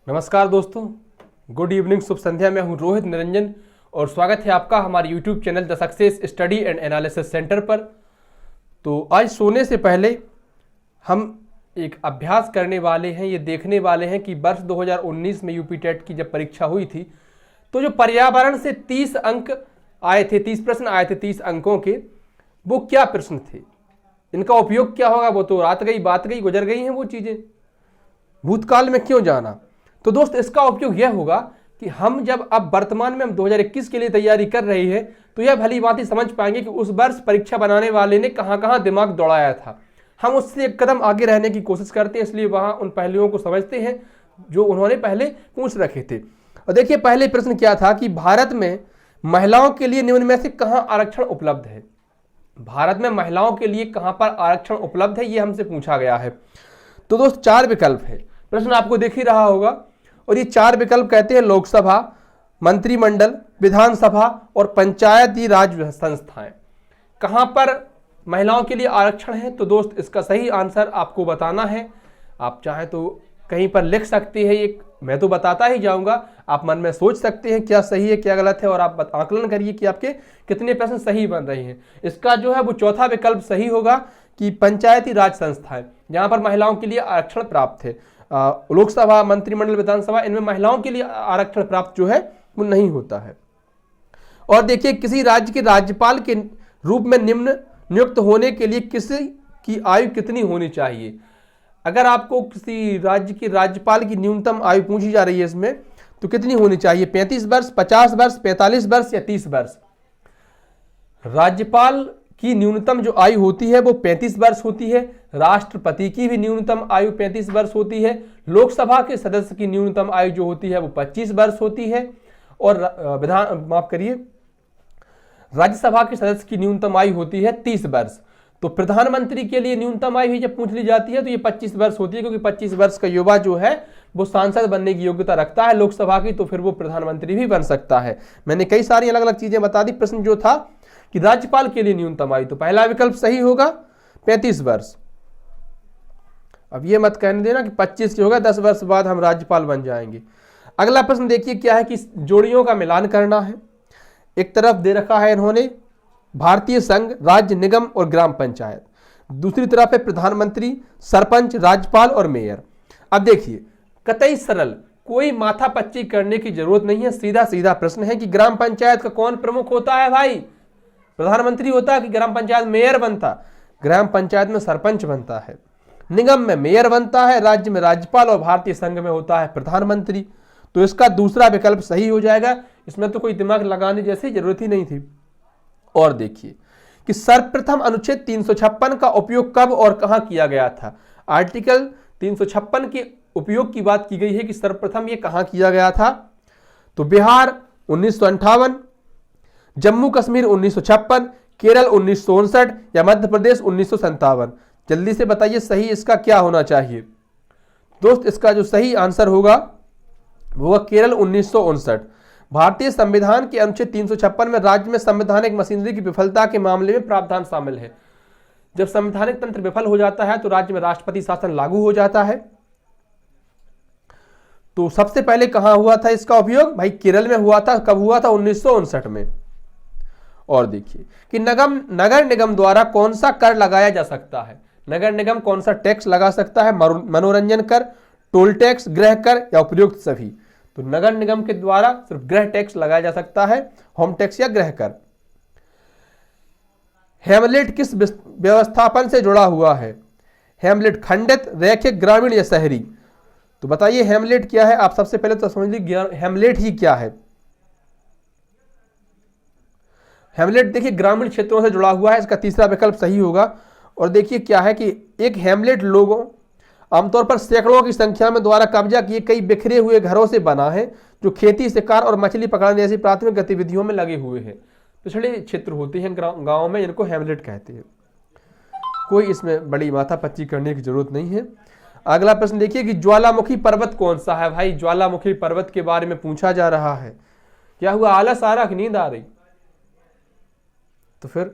नमस्कार दोस्तों, good evening, शुभ संध्या। मैं हूं रोहित निरंजन और स्वागत है आपका हमारे YouTube channel the success study and analysis centre पर। तो आज सोने से पहले हम एक अभ्यास करने वाले हैं, ये देखने वाले हैं कि वर्ष 2019 में यूपी टेट की जब परीक्षा हुई थी तो जो पर्यावरण से 30 अंक आए थे, 30 प्रश्न आए थे 30 अंकों के, वो क्या प्रश्न थे, इनका उपयोग क्या होगा। वो तो रात गई बात गई, गुजर गई हैं वो चीज़ें, भूतकाल में क्यों जाना। तो दोस्त इसका उपयोग यह होगा कि हम जब अब वर्तमान में हम 2021 के लिए तैयारी कर रहे हैं तो यह भली बात ही समझ पाएंगे कि उस वर्ष परीक्षा बनाने वाले ने कहां कहां दिमाग दौड़ाया था। हम उससे एक कदम आगे रहने की कोशिश करते हैं, इसलिए वहां उन पहलुओं को समझते हैं जो उन्होंने पहले पूछ रखे थे। और देखिए पहले प्रश्न क्या था कि भारत में महिलाओं के लिए निम्न में से कहां आरक्षण उपलब्ध है। भारत में महिलाओं के लिए कहां पर आरक्षण उपलब्ध है, यह हमसे पूछा गया है। तो दोस्त 4 विकल्प है, प्रश्न आपको दिख ही रहा होगा। और ये 4 विकल्प कहते हैं लोकसभा, मंत्रिमंडल, विधानसभा और पंचायती राज संस्थाएं। कहां पर महिलाओं के लिए आरक्षण है, तो दोस्त इसका सही आंसर आपको बताना है। आप चाहें तो कहीं पर लिख सकते हैं, एक मैं तो बताता ही जाऊंगा, आप मन में सोच सकते हैं क्या सही है क्या गलत है और आप आकलन करिए कि आपके कितने प्रश्न सही बन रहे हैं। इसका जो है वो चौथा विकल्प सही होगा कि पंचायती राज संस्थाएं, जहां पर महिलाओं के लिए आरक्षण प्राप्त है। लोकसभा, मंत्रिमंडल, विधानसभा, इनमें महिलाओं के लिए आरक्षण प्राप्त जो है वो नहीं होता है। और देखिए किसी राज्य के राज्यपाल के रूप में नियुक्त होने के लिए किसी की आयु कितनी होनी चाहिए। अगर आपको किसी राज्य के राज्यपाल की न्यूनतम आयु पूछी जा रही है इसमें, तो कितनी होनी चाहिए, 35 वर्ष, 50 वर्ष, 45 वर्ष या 30 वर्ष। राज्यपाल की न्यूनतम जो आयु होती है वो 35 वर्ष होती है। राष्ट्रपति की भी न्यूनतम आयु 35 वर्ष होती है। लोकसभा के सदस्य की न्यूनतम आयु जो होती है वो 25 वर्ष होती है। और राज्यसभा के सदस्य की न्यूनतम आयु होती है 30 वर्ष। तो प्रधानमंत्री के लिए न्यूनतम आयु ही जब पूछ ली जाती है तो ये 25 वर्ष होती है, क्योंकि 25 वर्ष का युवा जो है वो सांसद बनने की योग्यता रखता है लोकसभा की, तो फिर वो प्रधानमंत्री भी बन सकता है। मैंने कई सारी अलग अलग चीजें बता दी। प्रश्न जो था कि राज्यपाल के लिए न्यूनतम आयु, तो पहला विकल्प सही होगा 35 वर्ष। अब ये मत कहने देना कि 25 की होगा, 10 वर्ष बाद हम राज्यपाल बन जाएंगे। अगला प्रश्न देखिए क्या है कि जोड़ियों का मिलान करना है। एक तरफ दे रखा है इन्होंने भारतीय संघ, राज्य, निगम और ग्राम पंचायत, दूसरी तरफ है प्रधानमंत्री, सरपंच, राज्यपाल और मेयर। अब देखिए कतई सरल, कोई माथापच्ची करने की जरूरत नहीं है, सीधा सीधा प्रश्न है कि ग्राम पंचायत का कौन प्रमुख होता है भाई। प्रधानमंत्री होता है कि ग्राम पंचायत मेयर बनता। ग्राम पंचायत में सरपंच बनता है, निगम में मेयर बनता है, राज्य में राज्यपाल और भारतीय संघ में होता है प्रधानमंत्री। तो इसका दूसरा विकल्प सही हो जाएगा, इसमें तो कोई दिमाग लगाने जैसी जरूरत ही नहीं थी। और देखिए कि सर्वप्रथम अनुच्छेद 356 का उपयोग कब और कहां किया गया था। आर्टिकल 356 के उपयोग की बात की गई है कि सर्वप्रथम ये कहां किया गया था। तो बिहार 1958, जम्मू कश्मीर 1956, केरल 1959 या मध्य प्रदेश 1957। जल्दी से बताइए सही इसका क्या होना चाहिए। दोस्त इसका जो सही आंसर होगा वो केरल 1959। भारतीय संविधान के अनुच्छेद 356 में राज्य में संवैधानिक मशीनरी की विफलता के मामले में प्रावधान शामिल है। जब संवैधानिक तंत्र विफल हो जाता है तो राज्य में राष्ट्रपति शासन लागू हो जाता है। तो सबसे पहले कहां हुआ था इसका उपयोग, भाई केरल में हुआ था। कब हुआ था, 1959 में। और देखिए कि नगर निगम द्वारा कौन सा कर लगाया जा सकता है। नगर निगम कौन सा टैक्स लगा सकता है, मनोरंजन कर, टोल टैक्स, गृह कर या उपयुक्त सभी। तो नगर निगम के द्वारा सिर्फ गृह टैक्स लगाया जा सकता है, होम टैक्स या गृह कर। हेमलेट किस व्यवस्थापन से जुड़ा हुआ है। हेमलेट खंडित, रैखिक, ग्रामीण या शहरी। तो बताइए हेमलेट क्या है। आप सबसे पहले तो समझ लीजिए हेमलेट ही क्या है। हेमलेट देखिए ग्रामीण क्षेत्रों से जुड़ा हुआ है, इसका तीसरा विकल्प सही होगा। और देखिए क्या है कि एक हेमलेट लोगों आमतौर पर सैकड़ों की संख्या में द्वारा कब्जा किए कई बिखरे हुए घरों से बना है, जो खेती, शिकार और मछली पकड़ने जैसी प्राथमिक गतिविधियों में लगे हुए हैं। पिछड़े क्षेत्र होते हैं गांव में, इनको हेमलेट कहते हैं। कोई इसमें बड़ी माथापच्ची करने की जरूरत नहीं है। अगला प्रश्न देखिए कि ज्वालामुखी पर्वत कौन सा है। भाई ज्वालामुखी पर्वत के बारे में पूछा जा रहा है। क्या हुआ, आलस आ रहा कि नींद आ रही। तो फिर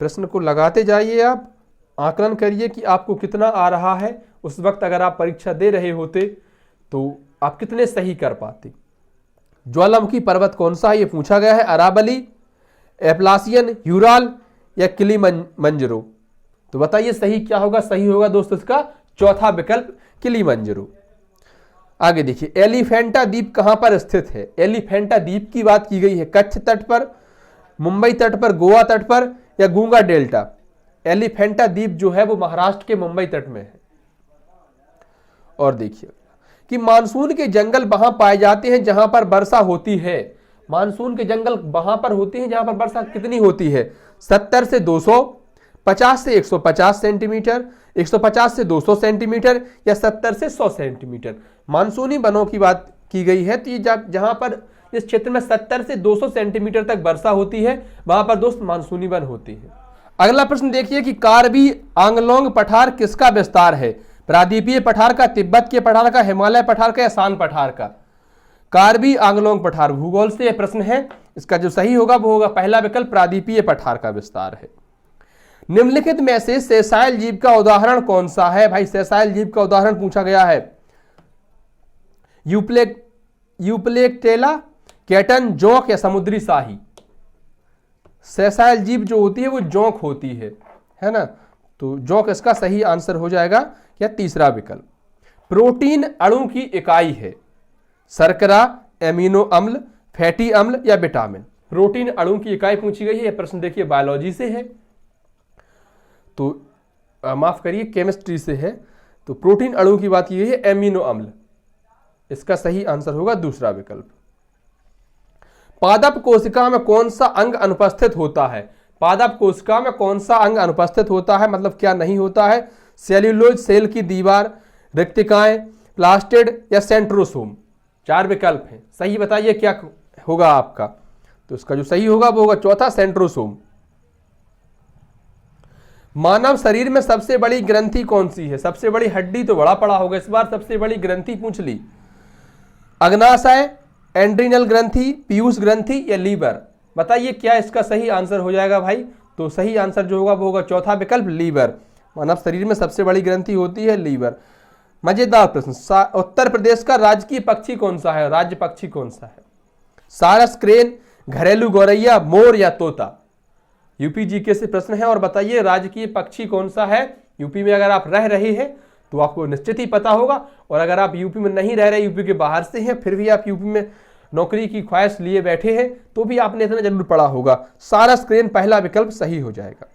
प्रश्न को लगाते जाइए, आप आकलन करिए कि आपको कितना आ रहा है। उस वक्त अगर आप परीक्षा दे रहे होते तो आप कितने सही कर पाते। ज्वालामुखी पर्वत कौन सा है ये पूछा गया है, अरावली, एप्लासियन, यूराल या किलिमंजारो। तो बताइए सही क्या होगा, सही होगा दोस्तों इसका चौथा विकल्प किलिमंजारो। आगे देखिए, एलिफेंटा द्वीप कहां पर स्थित है। एलिफेंटा द्वीप की बात की गई है, कच्छ तट पर, मुंबई तट पर, गोवा तट पर या गंगा डेल्टा। एलिफेंटा द्वीप जो है वो महाराष्ट्र के मुंबई तट में है। और देखिए कि मानसून के जंगल वहां पाए जाते हैं जहां पर वर्षा होती है। मानसून के जंगल वहां पर होते हैं जहां पर वर्षा कितनी होती है, 70 से 200, 50 से 150 सेंटीमीटर, 150 से 200 सेंटीमीटर या 70 से 100 सेंटीमीटर। मानसूनी वनों की बात की गई है, तो ये जहां पर इस क्षेत्र में 70 से 200 सेंटीमीटर तक वर्षा होती है वहां पर दोस्त मानसूनी वन होती है। अगला प्रश्न देखिए कि कार्बी आंगलोंग पठार किसका विस्तार है। प्रायद्वीपीय पठार का, तिब्बत के पठार का, हिमालय पठार का या शान पठार का। कार्बी आंगलोंग पठार, भूगोल से यह प्रश्न है, इसका जो सही होगा वो होगा पहला विकल्प, प्रायद्वीपीय पठार का विस्तार है। निम्नलिखित में से सेसाइल जीव का उदाहरण कौन सा है। भाई सेसाइल जीव का उदाहरण पूछा गया है, यूप्लेक्टेला, कैटन, जोंक या समुद्री शाही। सेसाइल जीव जो होती है वो जोंक होती है ना, तो जोंक इसका सही आंसर हो जाएगा या तीसरा विकल्प। प्रोटीन अणु की इकाई है, शर्करा, एमिनो अम्ल, फैटी अम्ल या विटामिन। प्रोटीन अणु की इकाई पूछी गई है, यह प्रश्न देखिए बायोलॉजी से है, तो माफ करिए केमिस्ट्री से है। तो प्रोटीन अणु की बात की गई है, एमिनो अम्ल, इसका सही आंसर होगा दूसरा विकल्प। पादप कोशिका में कौन सा अंग अनुपस्थित होता है। पादप कोशिका में कौन सा अंग अनुपस्थित होता है, मतलब क्या नहीं होता है। सेल्यूलोज सेल की दीवार, रिक्तिकाएं, प्लास्टिड या सेंट्रोसोम। 4 विकल्प हैं, सही बताइए क्या होगा आपका। तो इसका जो सही होगा वो होगा चौथा, सेंट्रोसोम। मानव शरीर में सबसे बड़ी ग्रंथि कौन सी है। सबसे बड़ी हड्डी तो बड़ा पड़ा होगा, इस बार सबसे बड़ी ग्रंथि पूछ ली। अग्नाशय, एंड्रिनल ग्रंथि, पीयूष ग्रंथि या लीवर। बताइए क्या इसका सही आंसर हो जाएगा भाई। तो सही आंसर जो होगा वो होगा चौथा विकल्प, लीवर। मानव शरीर में सबसे बड़ी ग्रंथि होती है लीवर। मजेदार प्रश्न, उत्तर प्रदेश का राजकीय पक्षी कौन सा है। राज्य पक्षी कौन सा है। सारस, क्रेन, घरेलू गौरैया, मोर या तोता। यूपी जीके से प्रश्न है और बताइए राजकीय पक्षी कौन सा है। यूपी में अगर आप रह रहे हैं तो आपको निश्चित ही पता होगा, और अगर आप यूपी में नहीं रह रहे, यूपी के बाहर से हैं, फिर भी आप यूपी में नौकरी की ख्वाहिश लिए बैठे हैं, तो भी आपने इतना जरूर पढ़ा होगा। सारस, क्रेन पहला विकल्प सही हो जाएगा।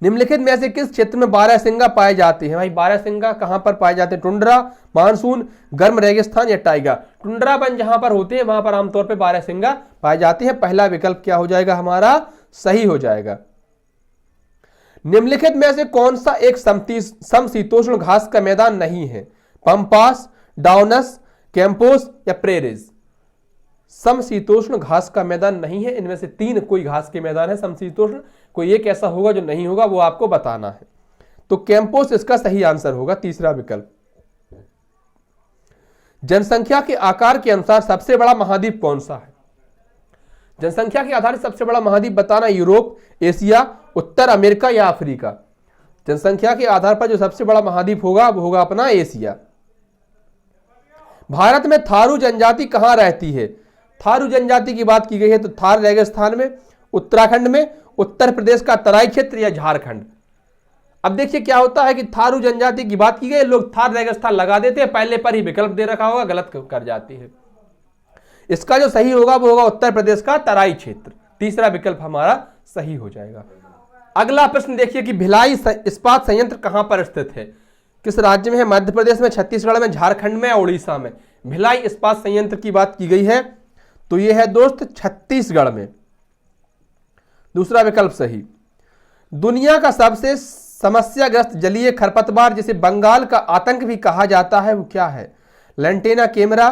निम्नलिखित में से किस क्षेत्र में बारहसिंगा पाए जाते हैं। भाई बारहसिंगा कहां पर पाए जाते हैं। टुंड्रा, मानसून, गर्म रेगिस्तान या टाइगा। टुंड्रा वन जहां पर होते हैं वहां पर आमतौर पर बारहसिंगा पाए जाते हैं। पहला विकल्प क्या हो जाएगा हमारा, सही हो जाएगा। निम्नलिखित में से कौन सा एक समशीतोष्ण घास का मैदान नहीं है। पंपास, डाउनस, कैंपोस या प्रेरिज। समशीतोष्ण घास का मैदान नहीं है, इनमें से 3 कोई घास के मैदान है समशीतोष्ण, कोई एक ऐसा होगा जो नहीं होगा, वो आपको बताना है। तो कैंपोस इसका सही आंसर होगा, तीसरा विकल्प। जनसंख्या के आकार के अनुसार सबसे बड़ा महाद्वीप कौन सा है। जनसंख्या के आधार सबसे बड़ा महाद्वीप बताना, यूरोप, एशिया, उत्तर अमेरिका या अफ्रीका। जनसंख्या के आधार पर जो सबसे बड़ा महाद्वीप होगा वो होगा अपना एशिया। भारत में थारू जनजाति कहां रहती है। थारू जनजाति की बात की गई है तो थार रेगिस्तान में, उत्तराखंड में, उत्तर प्रदेश का तराई क्षेत्र या झारखंड। अब देखिए क्या होता है कि थारू जनजाति की बात की गई, लोग थार रेगिस्तान लगा देते हैं, पहले पर ही विकल्प दे रखा होगा, गलत कर जाती है। इसका जो सही होगा वो होगा उत्तर प्रदेश का तराई क्षेत्र, तीसरा विकल्प हमारा सही हो जाएगा। अगला प्रश्न देखिए कि भिलाई इस्पात संयंत्र कहां पर स्थित है। किस राज्य में है। मध्य प्रदेश में, छत्तीसगढ़ में, झारखंड में, उड़ीसा में। भिलाई इस्पात संयंत्र की बात की गई है तो यह है दोस्त छत्तीसगढ़ में, दूसरा विकल्प सही। दुनिया का सबसे समस्याग्रस्त जलीय खरपतवार जिसे बंगाल का आतंक भी कहा जाता है वो क्या है। लेंटेना कैमरा,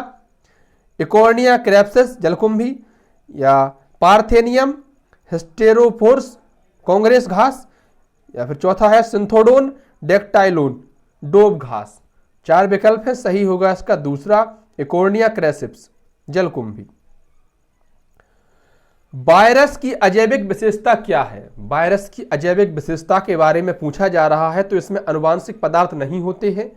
इकोर्निया क्रेप्सिस जलकुंभी या पार्थेनियम हिस्टेरोफोर्स कांग्रेस घास, या फिर चौथा है सिंथोडोन डेक्टाइलोन डोब घास। 4 विकल्प है, सही होगा इसका दूसरा, इकोर्निया क्रेसिप्स जलकुंभी। वायरस की अजैविक विशेषता क्या है। वायरस की अजैविक विशेषता के बारे में पूछा जा रहा है, तो इसमें आनुवांशिक पदार्थ नहीं होते हैं,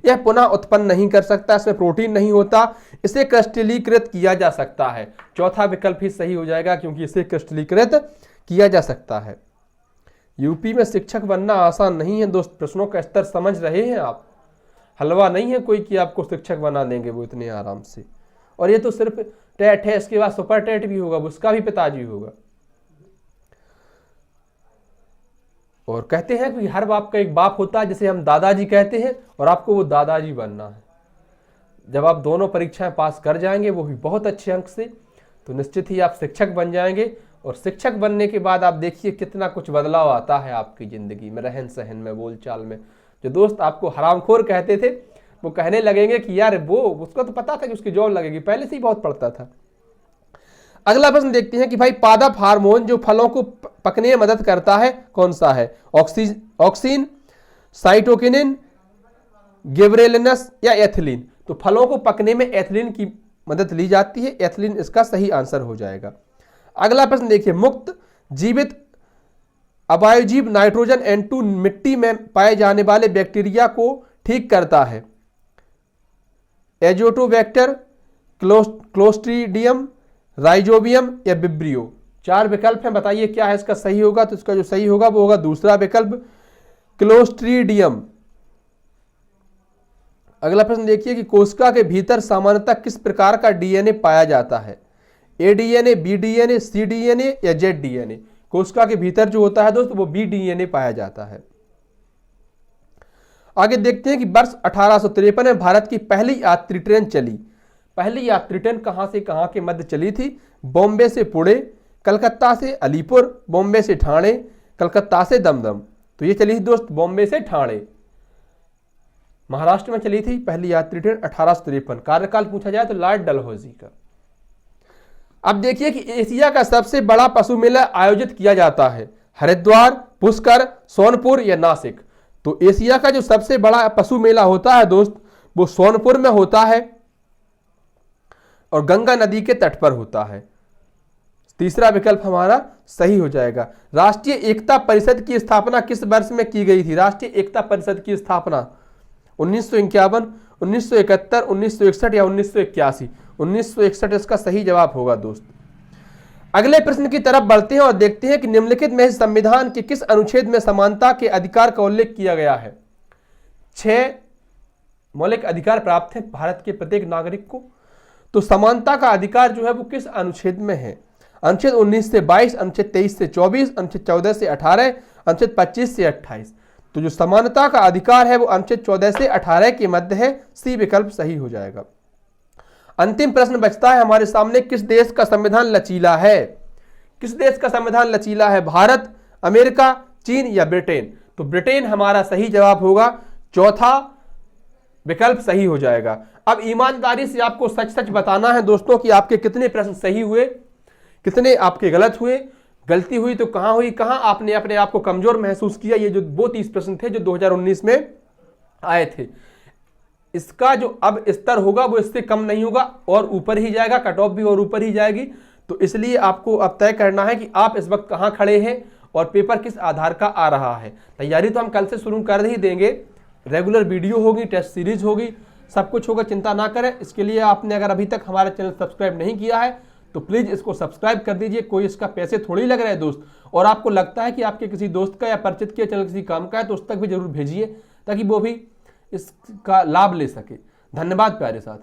यह पुनः उत्पन्न नहीं कर सकता, इसमें प्रोटीन नहीं होता, इसे क्रिस्टलीकृत किया जा सकता है। चौथा विकल्प ही सही हो जाएगा क्योंकि इसे क्रिस्टलीकृत किया जा सकता है। यूपी में शिक्षक बनना आसान नहीं है दोस्त, प्रश्नों का स्तर समझ रहे हैं आप। हलवा नहीं है कोई कि आपको शिक्षक बना देंगे वो इतने आराम से। और ये तो सिर्फ टेट है, इसके बाद सुपर टेट भी होगा, उसका भी पिताजी होगा। और कहते हैं कि हर बाप का एक बाप होता है, जिसे हम दादाजी कहते हैं, और आपको वो दादाजी बनना है। जब आप दोनों परीक्षाएं पास कर जाएंगे, वो भी बहुत अच्छे अंक से, तो निश्चित ही आप शिक्षक बन जाएंगे। और शिक्षक बनने के बाद आप देखिए कितना कुछ बदलाव आता है आपकी जिंदगी में, रहन सहन में, बोलचाल में। जो दोस्त आपको हरामखोर कहते थे वो कहने लगेंगे कि यार वो उसको तो पता था कि उसकी जॉब लगेगी, पहले से ही बहुत पढ़ता था। अगला प्रश्न देखते हैं कि भाई पादप हार्मोन जो फलों को पकने में मदद करता है कौन सा है? ऑक्सीन, साइटोकिनिन, गिबरेलिनस या एथिलीन। तो फलों को पकने में एथिलीन की मदद ली जाती है, एथिलीन इसका सही आंसर हो जाएगा। अगला प्रश्न देखिए, मुक्त जीवित अवायवीजीव नाइट्रोजन N2 मिट्टी में पाए जाने वाले बैक्टीरिया को ठीक करता है। एजोटोबैक्टर, क्लोस्ट्रीडियम, राइजोबियम या विब्रियो। 4 विकल्प हैं, बताइए क्या है इसका सही होगा? तो इसका जो सही होगा वो होगा दूसरा विकल्प, क्लोस्ट्रीडियम। अगला प्रश्न देखिए कि कोशिका के भीतर सामान्यतः किस प्रकार का डीएनए पाया जाता है? ए डीएनए, बी डीएनए, सी डीएनए या जेड डीएनए। कोशिका के भीतर जो होता है दोस्त वो बी डीएनए पाया जाता है। आगे देखते हैं कि वर्ष 1853 में भारत की पहली यात्री ट्रेन चली। पहली यात्री ट्रेन कहां से कहां के मध्य चली थी? बॉम्बे से पुणे, कलकत्ता से अलीपुर, बॉम्बे से ठाणे, कलकत्ता से दमदम। तो ये चली थी दोस्त बॉम्बे से ठाणे, महाराष्ट्र में चली थी पहली यात्री ट्रेन 1853। कार्यकाल पूछा जाए तो लॉर्ड डलहौजी का। अब देखिए कि एशिया का सबसे बड़ा पशु मेला आयोजित किया जाता है हरिद्वार, पुष्कर, सोनपुर या नासिक। तो एशिया का जो सबसे बड़ा पशु मेला होता है दोस्त वो सोनपुर में होता है और गंगा नदी के तट पर होता है। तीसरा विकल्प हमारा सही हो जाएगा। राष्ट्रीय एकता परिषद की स्थापना किस वर्ष में की गई थी? राष्ट्रीय एकता परिषद की स्थापना 1951, 1971, 1961 या 1981। 1961 इसका सही जवाब होगा दोस्त। अगले प्रश्न की तरफ बढ़ते हैं और देखते हैं कि निम्नलिखित में संविधान के किस अनुच्छेद में समानता के अधिकार का उल्लेख किया गया है? 6 मौलिक अधिकार प्राप्त है भारत के प्रत्येक नागरिक को। तो समानता का अधिकार जो है वो किस अनुच्छेद में है? अनुच्छेद 19 से 22, अनुच्छेद 23 से 24, अनुच्छेद 14 से 18, अनुच्छेद 25 से 28। तो जो समानता का अधिकार है वो अनुच्छेद 14 से 18 के मध्य है, सी विकल्प सही हो जाएगा। अंतिम प्रश्न बचता है हमारे सामने, किस देश का संविधान लचीला है? किस देश का संविधान लचीला है? भारत, अमेरिका, चीन या ब्रिटेन? तो ब्रिटेन हमारा सही जवाब होगा, चौथा विकल्प सही हो जाएगा। अब ईमानदारी से आपको सच सच बताना है दोस्तों कि आपके कितने प्रश्न सही हुए, कितने आपके गलत हुए। गलती हुई तो कहां हुई, कहां आपने अपने आप को कमजोर महसूस किया। ये जो वो 30 प्रश्न थे जो 2019 में आए थे, इसका जो अब स्तर होगा वो इससे कम नहीं होगा और ऊपर ही जाएगा, कट ऑफ भी और ऊपर ही जाएगी। तो इसलिए आपको अब तय करना है कि आप इस वक्त कहां खड़े हैं और पेपर किस आधार का आ रहा है। तैयारी तो हम कल से शुरू कर ही देंगे, रेगुलर वीडियो होगी, टेस्ट सीरीज होगी, सब कुछ होगा, चिंता ना करें। इसके लिए आपने अगर अभी तक हमारा चैनल सब्सक्राइब नहीं किया है तो प्लीज इसको सब्सक्राइब कर दीजिए। कोई इसका पैसे थोड़ी लग रहे हैं दोस्त, और आपको लगता है कि आपके किसी दोस्त का या परिचित के चैनल किसी काम का है तो उस तक भी जरूर भेजिए ताकि वो भी इसका लाभ ले सके। धन्यवाद प्यारे साथी।